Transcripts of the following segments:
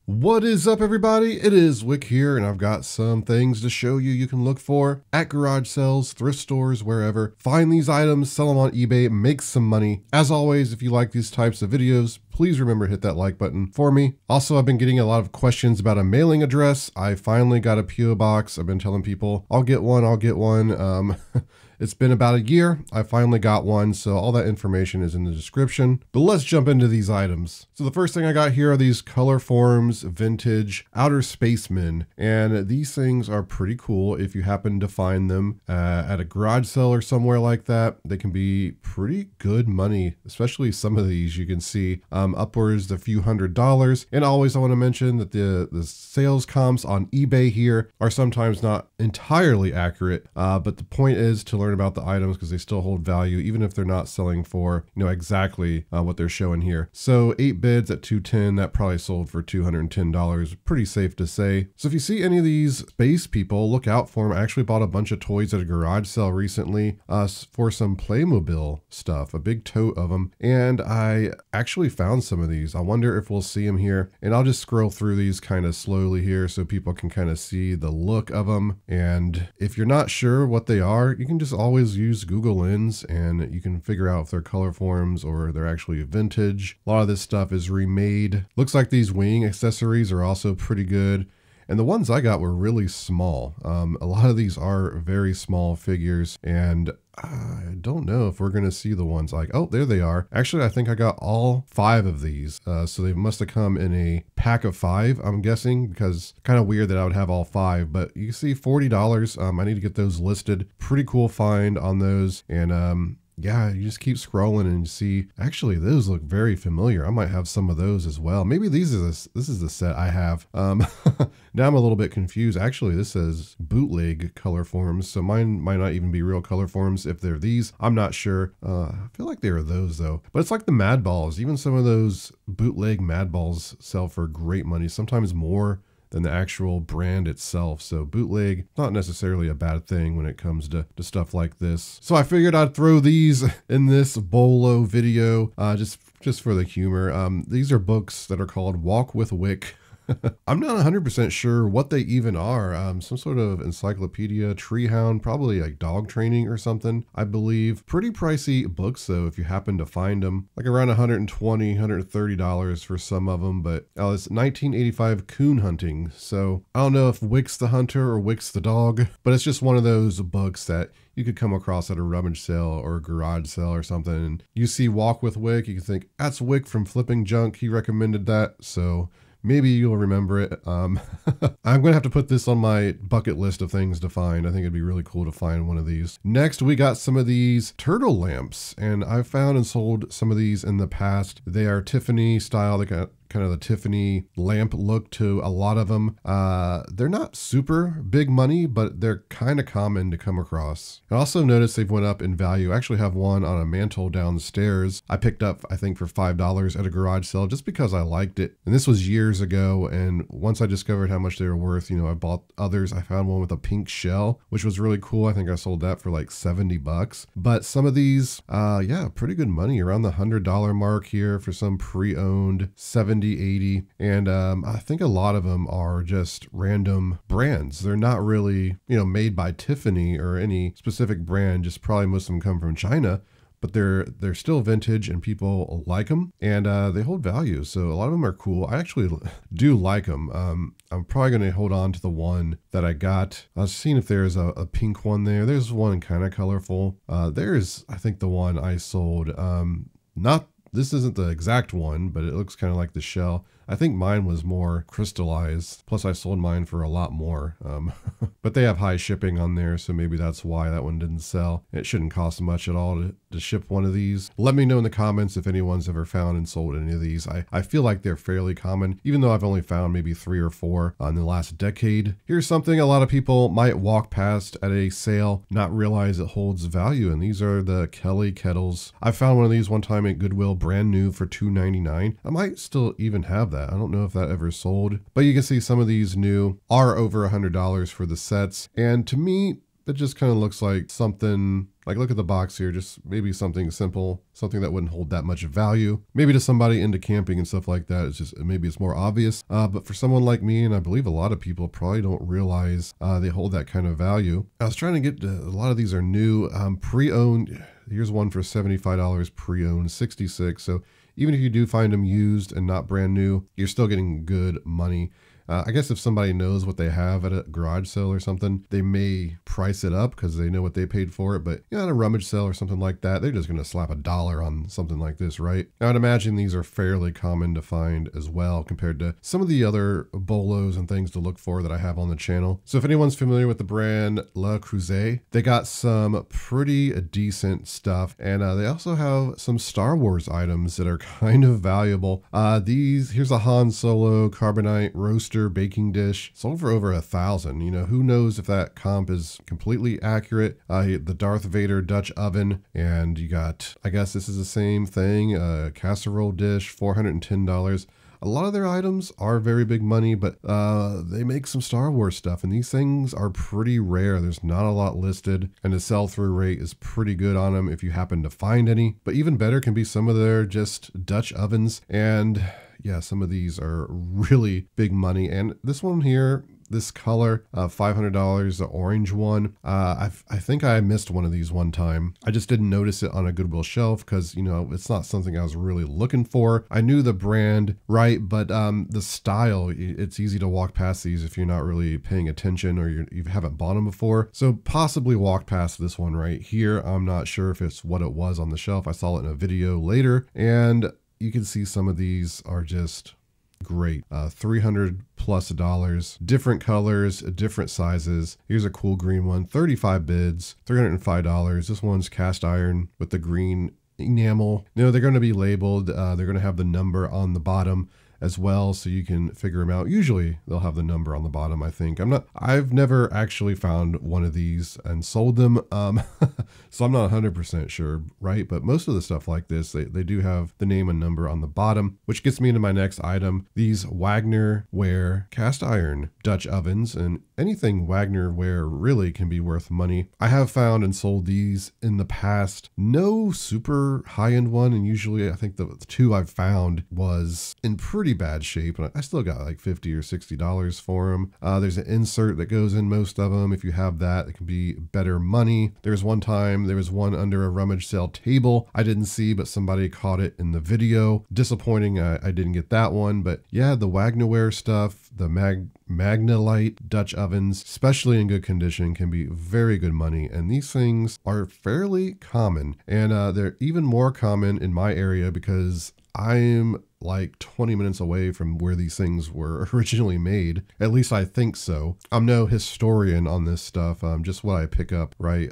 What is up, everybody? It is Wick here, and I've got some things to show you can look for at garage sales, thrift stores, wherever. Find these items, sell them on eBay, make some money. As always, if you like these types of videos, please remember to hit that like button for me. Also, I've been getting a lot of questions about a mailing address. I finally got a P.O. box. I've been telling people, I'll get one. It's been about a year. I finally got one, so all that information is in the description. But let's jump into these items. So the first thing I got here are these Color Forms Vintage Outer Spacemen. And these things are pretty cool if you happen to find them at a garage sale or somewhere like that. They can be pretty good money, especially some of these you can see upwards of a few $100s. And always I want to mention that the sales comps on eBay here are sometimes not entirely accurate, but the point is to learn about the items because they still hold value even if they're not selling for exactly what they're showing here. So 8 bids at $210, that probably sold for $210, pretty safe to say. So if you see any of these space people, look out for them. I actually bought a bunch of toys at a garage sale recently for some Playmobil stuff, a big tote of them, and I actually found some of these. I wonder if we'll see them here, and I'll just scroll through these kind of slowly here so people can kind of see the look of them. And if you're not sure what they are, you can just always use Google Lens and you can figure out if they're color forms or they're actually vintage. A lot of this stuff is remade. Looks like these wing accessories are also pretty good. And the ones I got were really small. A lot of these are very small figures, and I don't know if we're going to see the ones like, oh, there they are. Actually, I think I got all 5 of these. So they must have come in a pack of 5, I'm guessing, because kind of weird that I would have all 5, but you can see $40. I need to get those listed. Pretty cool find on those. And yeah, you just keep scrolling and you see, actually, those look very familiar. I might have some of those as well. Maybe this is the set I have. Now I'm a little bit confused. Actually, this says bootleg color forms, so mine might not even be real color forms if they're these. I'm not sure. I feel like they are those though. But it's like the Mad Balls. Even some of those bootleg Mad Balls sell for great money, sometimes more than the actual brand itself. So bootleg, not necessarily a bad thing when it comes to stuff like this. So I figured I'd throw these in this bolo video just for the humor. These are books that are called Walk with Wick. I'm not 100% sure what they even are. Some sort of encyclopedia, treehound, probably like dog training or something, I believe. Pretty pricey books though, if you happen to find them. Like around $120, $130 for some of them, but it's 1985 coon hunting. So I don't know if Wick's the hunter or Wick's the dog, but it's just one of those books that you could come across at a rummage sale or a garage sale or something. And you see Walk with Wick, you can think, that's Wick from Flipping Junk. He recommended that. So maybe you'll remember it. I'm gonna have to put this on my bucket list of things to find. I think it'd be really cool to find one of these. Next, we got some of these turtle lamps, and I've found and sold some of these in the past. They are Tiffany style. They got kind of the Tiffany lamp look to a lot of them. They're not super big money, but they're kind of common to come across. I also noticed they've went up in value. I actually have one on a mantle downstairs. I picked up, I think, for $5 at a garage sale just because I liked it. And this was years ago. And once I discovered how much they were worth, I bought others. I found one with a pink shell, which was really cool. I think I sold that for like $70. But some of these, yeah, pretty good money, around the $100 mark here for some pre-owned 70, 80. And I think a lot of them are just random brands. They're not really, made by Tiffany or any specific brand. Just probably most of them come from China, but they're still vintage and people like them, and they hold value. So a lot of them are cool. I actually do like them. I'm probably going to hold on to the one that I got. I was seeing if there's a pink one there. There's one kind of colorful. There's, I think, the one I sold. This isn't the exact one, but it looks kind of like the shell. I think mine was more crystallized. Plus I sold mine for a lot more. But they have high shipping on there, so maybe that's why that one didn't sell. It shouldn't cost much at all to ship one of these. Let me know in the comments if anyone's ever found and sold any of these. I feel like they're fairly common, even though I've only found maybe 3 or 4 in the last decade. Here's something a lot of people might walk past at a sale, not realize it holds value, and these are the Kelly Kettles. I found one of these one time at Goodwill, brand new for $2.99. I might still even have that. I don't know if that ever sold, but you can see some of these new are over $100 for the sets. And to me, it just kind of looks like something Like look at the box here, just maybe something simple, something that wouldn't hold that much value. Maybe to somebody into camping and stuff like that, it's just, maybe it's more obvious. But for someone like me, and I believe a lot of people probably don't realize they hold that kind of value. I was trying to get, a lot of these are new, pre-owned. Here's one for $75, pre-owned, 66. So even if you do find them used and not brand new, you're still getting good money. I guess if somebody knows what they have at a garage sale or something, they may price it up because they know what they paid for it. But you know, at a rummage sale or something like that, they're just going to slap $1 on something like this, right? Now, I'd imagine these are fairly common to find as well compared to some of the other bolos and things to look for that I have on the channel. So if anyone's familiar with the brand Le Creuset, they got some pretty decent stuff. And they also have some Star Wars items that are kind of valuable. Here's a Han Solo carbonite roaster baking dish, sold for over $1,000. You know, who knows if that comp is completely accurate. The Darth Vader Dutch oven, and you got, I guess this is the same thing, casserole dish, $410. A lot of their items are very big money, but they make some Star Wars stuff, and these things are pretty rare. There's not a lot listed, and the sell-through rate is pretty good on them if you happen to find any. But even better can be some of their just Dutch ovens, and yeah, some of these are really big money. And this one here, this color, $500, the orange one. I think I missed one of these one time. I just didn't notice it on a Goodwill shelf because, you know, it's not something I was really looking for. I knew the brand, right? But the style, it's easy to walk past these if you're not really paying attention or you haven't bought them before. So possibly walk past this one right here. I'm not sure if it's what it was on the shelf. I saw it in a video later, and you can see some of these are just great. $300+, different colors, different sizes. Here's a cool green one, 35 bids, $305. This one's cast iron with the green enamel. You know, they're going to be labeled. They're going to have the number on the bottom as well, so you can figure them out. Usually they'll have the number on the bottom, I think. I've never actually found one of these and sold them, so I'm not 100% sure, right? But most of the stuff like this, they do have the name and number on the bottom, which gets me into my next item. These Wagner Wear cast iron Dutch ovens, and anything Wagner Wear really can be worth money. I have found and sold these in the past. No super high-end one, and usually I think the two I've found was in pretty bad shape, and I still got like $50 or $60 for them. There's an insert that goes in most of them. If you have that, it can be better money. There's one time there was one under a rummage sale table I didn't see, but somebody caught it in the video. Disappointing, I didn't get that one. But yeah, the Wagner Wear stuff, the Magnalite Dutch ovens, especially in good condition, can be very good money. And these things are fairly common, and they're even more common in my area because I'm like 20 minutes away from where these things were originally made. At least I think so. I'm no historian on this stuff, just what I pick up, right?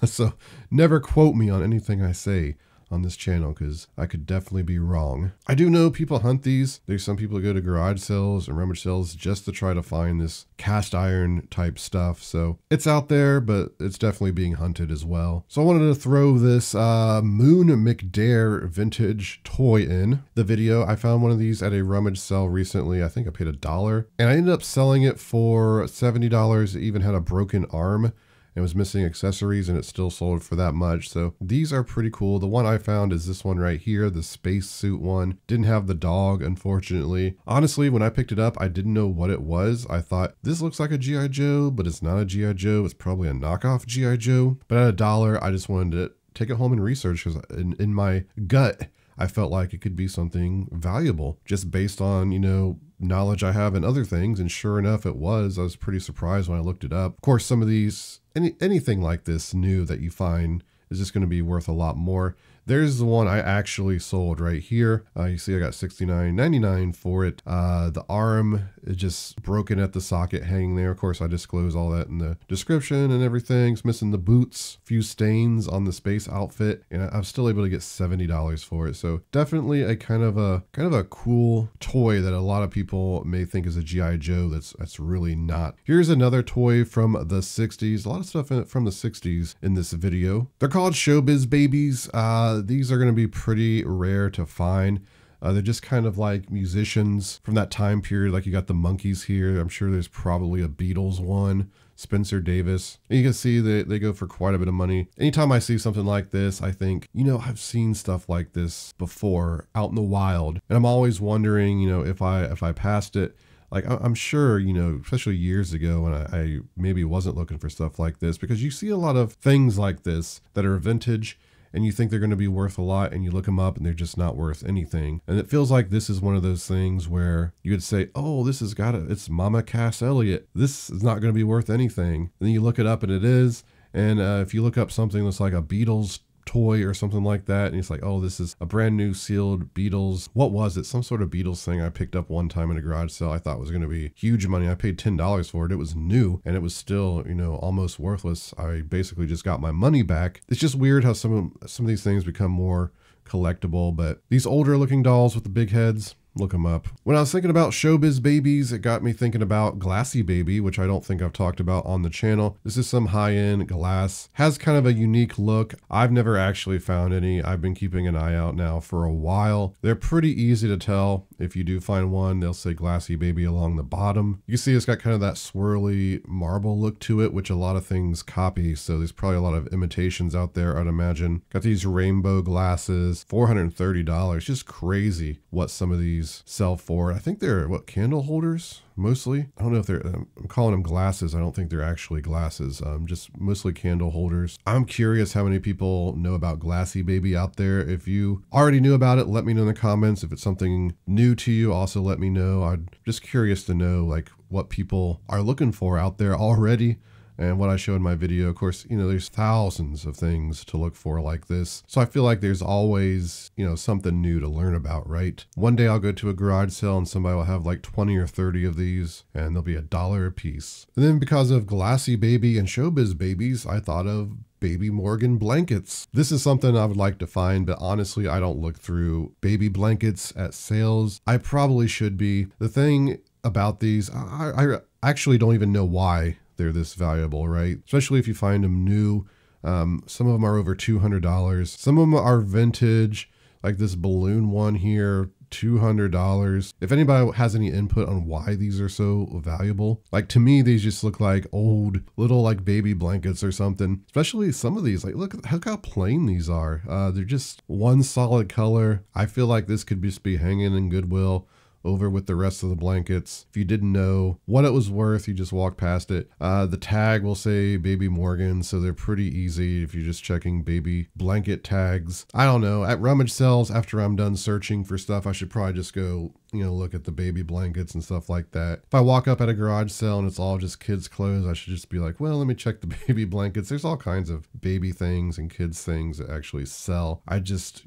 So never quote me on anything I say on this channel because I could definitely be wrong. I do know people hunt these. There's some people who go to garage sales and rummage sales just to try to find this cast iron type stuff. So it's out there, but it's definitely being hunted as well. So I wanted to throw this Moon McDare vintage toy in the video. I found one of these at a rummage sale recently. I think I paid $1, and I ended up selling it for $70. It even had a broken arm. It was missing accessories, and it still sold for that much. So these are pretty cool. The one I found is this one right here, the space suit one. Didn't have the dog, unfortunately. Honestly, when I picked it up, I didn't know what it was. I thought this looks like a G.I. Joe, but it's not a G.I. Joe. It's probably a knockoff G.I. Joe. But at $1, I just wanted to take it home and research because in my gut, I felt like it could be something valuable just based on, you know, knowledge I have in other things. And sure enough, it was. I was pretty surprised when I looked it up. Of course, some of these, anything like this new that you find is just going to be worth a lot more. There's the one I actually sold right here. You see I got $69.99 for it. The arm is just broken at the socket hanging there. Of course, I disclose all that in the description and everything. It's missing the boots, few stains on the space outfit, and I'm still able to get $70 for it. So definitely a kind of a cool toy that a lot of people may think is a G.I. Joe. That's really not. Here's another toy from the 60s. A lot of stuff from the 60s in this video. They're called Showbiz Babies. These are going to be pretty rare to find. They're just kind of like musicians from that time period. Like you got the Monkees here. I'm sure there's probably a Beatles one. Spencer Davis. And you can see that they go for quite a bit of money. Anytime I see something like this, I think, you know, I've seen stuff like this before out in the wild. And I'm always wondering, you know, if I passed it. Like I'm sure, you know, especially years ago when I maybe wasn't looking for stuff like this, because you see a lot of things like this that are vintage and you think they're going to be worth a lot, and you look them up and they're just not worth anything. And it feels like this is one of those things where you would say, oh, this has it's Mama Cass Elliot. This is not going to be worth anything. And then you look it up and it is. And if you look up something that's like a Beatles toy or something like that, and it's like, oh, this is a brand new sealed Beatles, what was it, some sort of Beatles thing I picked up one time in a garage sale. I thought was going to be huge money. I paid $10 for it. It was new and it was still, you know, almost worthless. I basically just got my money back. It's just weird how some of these things become more collectible. But these older looking dolls with the big heads, look them up. When I was thinking about Showbiz Babies, it got me thinking about Glassy Baby, which I don't think I've talked about on the channel. This is some high-end glass. Has kind of a unique look. I've never actually found any. I've been keeping an eye out now for a while. They're pretty easy to tell. If you do find one, they'll say Glassy Baby along the bottom. You can see it's got kind of that swirly marble look to it, which a lot of things copy. So there's probably a lot of imitations out there, I'd imagine. Got these rainbow glasses, $430. Just crazy what some of these sell for. I think they're candle holders mostly. I don't know if they're, I'm calling them glasses. I don't think they're actually glasses. Just mostly candle holders. I'm curious how many people know about Glassy Baby out there. If you already knew about it, let me know in the comments. If it's something new to you, also let me know. I'm just curious to know like what people are looking for out there already. And what I show in my video, of course, you know, there's thousands of things to look for like this. So I feel like there's always, you know, something new to learn about, right? One day I'll go to a garage sale and somebody will have like 20 or 30 of these and they'll be $1 a piece. And then because of Glassy Baby and Showbiz Babies, I thought of Baby Morgan blankets. This is something I would like to find, but honestly, I don't look through baby blankets at sales. I probably should be. The thing about these, I actually don't even know why they're this valuable, right? Especially if you find them new. Some of them are over $200. Some of them are vintage, like this balloon one here, $200. If anybody has any input on why these are so valuable, like to me, these just look like old little like baby blankets or something. Especially some of these, like look how plain these are. They're just one solid color. I feel like this could just be hanging in Goodwill over with the rest of the blankets. If you didn't know what it was worth, you just walk past it. The tag will say Baby Morgan, so they're pretty easy if you're just checking baby blanket tags. I don't know, at rummage sales, after I'm done searching for stuff, I should probably just go, you know, look at the baby blankets and stuff like that. If I walk up at a garage sale and it's all just kids' clothes, I should just be like, well, let me check the baby blankets. There's all kinds of baby things and kids things that actually sell. I just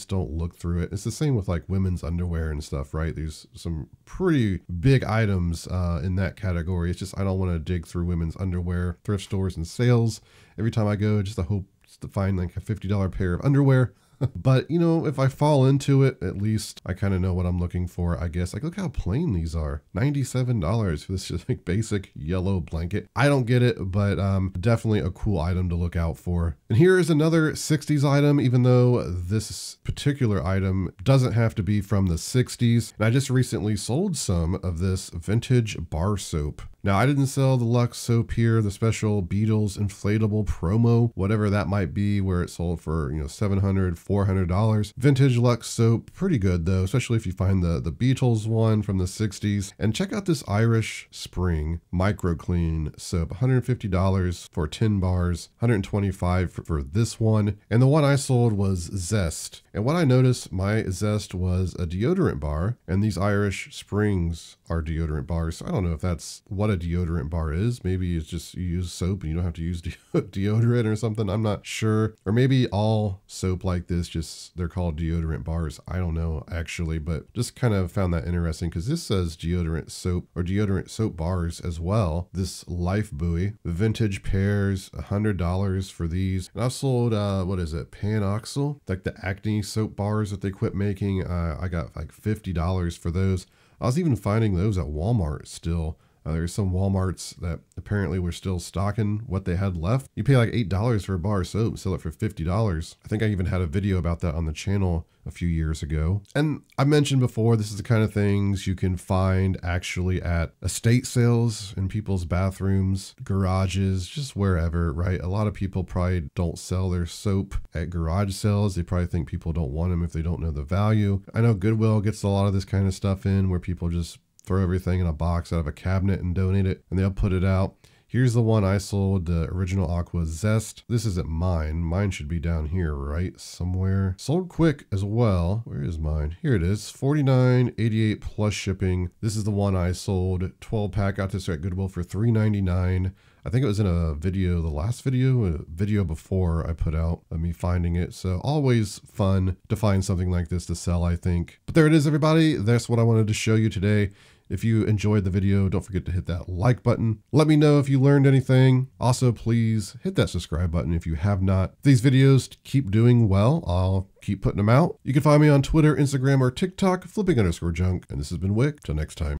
don't look through it. It's the same with like women's underwear and stuff, right? There's some pretty big items in that category. It's just, I don't want to dig through women's underwear, thrift stores and sales. Every time I go, just I hope to find like a $50 pair of underwear. But, you know, if I fall into it, at least I kind of know what I'm looking for, I guess. Like, look how plain these are. $97 for this just like basic yellow blanket. I don't get it, but definitely a cool item to look out for. And here is another 60s item, even though this particular item doesn't have to be from the 60s. And I just recently sold some of this vintage bar soap. Now, I didn't sell the Lux soap here, the special Beatles inflatable promo, whatever that might be, where it sold for, you know, $700, $400. Vintage Lux soap, pretty good though, especially if you find the Beatles one from the 60s. And check out this Irish Spring Micro Clean soap, $150 for 10 bars, $125 for this one. And the one I sold was Zest. And what I noticed, my Zest was a deodorant bar, and these Irish Springs are deodorant bars. So I don't know if that's what a deodorant bar is. Maybe it's just you use soap and you don't have to use deodorant or something. I'm not sure. Or maybe all soap like this, just they're called deodorant bars. I don't know actually, but just kind of found that interesting because this says deodorant soap or deodorant soap bars as well. This Life Buoy, vintage pairs, $100 for these. And I've sold, what is it? Panoxyl, like the acne soap bars that they quit making. I got like $50 for those. I was even finding those at Walmart still. There's some Walmarts that apparently were still stocking what they had left. You pay like $8 for a bar of soap, sell it for $50. I think I even had a video about that on the channel a few years ago. And I mentioned before, this is the kind of things you can find actually at estate sales, in people's bathrooms, garages, just wherever, right? A lot of people probably don't sell their soap at garage sales. They probably think people don't want them if they don't know the value. I know Goodwill gets a lot of this kind of stuff in where people just throw everything in a box out of a cabinet and donate it, and they'll put it out. Here's the one I sold, the original Aqua Zest. This isn't mine. Mine should be down here, right? Somewhere. Sold quick as well. Where is mine? Here it is. $49.88 plus shipping. This is the one I sold. 12 pack. Got this at Goodwill for $3.99. I think it was in a video, the last video, a video before I put out of me finding it. So always fun to find something like this to sell, I think. But there it is, everybody. That's what I wanted to show you today. If you enjoyed the video, don't forget to hit that like button. Let me know if you learned anything. Also, please hit that subscribe button if you have not. If these videos keep doing well, I'll keep putting them out. You can find me on Twitter, Instagram, or TikTok, flipping_junk. And this has been Wick. Till next time.